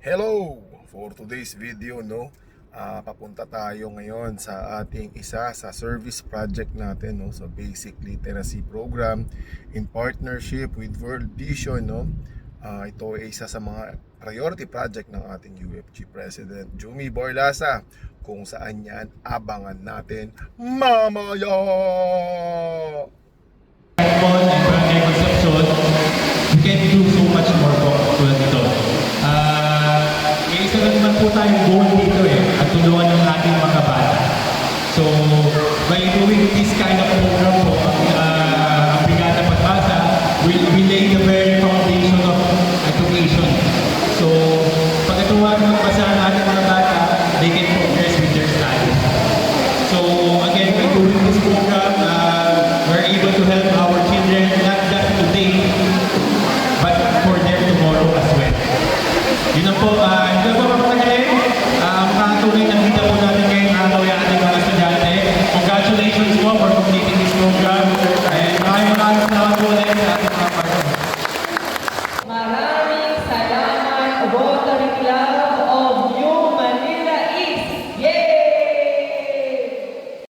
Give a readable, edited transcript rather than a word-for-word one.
Hello! For today's video, papunta tayo ngayon sa ating isa sa service project natin, so basic literacy program in partnership with World Vision, ito ay isa sa mga priority project ng ating UFG President Jumi Borlasa, kung saan yan abangan natin mamaya. Barangay Concepcion, we can do so much more po tulad nito. Isa na naman po tayong goal dito at tulungan ng ating mga bata. So, by doing this kind of program po, ang Brigada Pagbasa will lay the very foundation of education. So, pag natuwa ng magbasa ang ating mga bata, they can progress with their studies. So, again, by doing this program, we're able to help our children not just today, but for their tomorrow as well. Yun na po, hindi na po